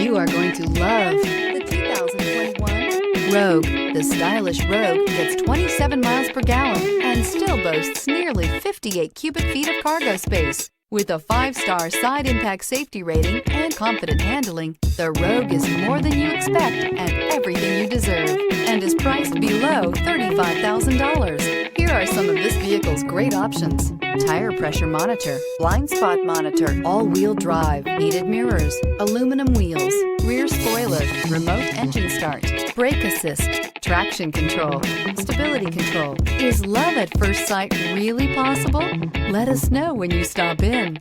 You are going to love the 2021 Rogue. The stylish Rogue gets 27 miles per gallon and still boasts nearly 58 cubic feet of cargo space. With a 5-star side impact safety rating and confident handling, the Rogue is more than you expect and everything you deserve, and is priced below $35,000. Here are some of this vehicle's great options: tire pressure monitor, blind spot monitor, all-wheel drive, heated mirrors, aluminum wheels, rear spoiler, remote engine start, brake assist, traction control, stability control. Is love at first sight really possible? Let us know when you stop in.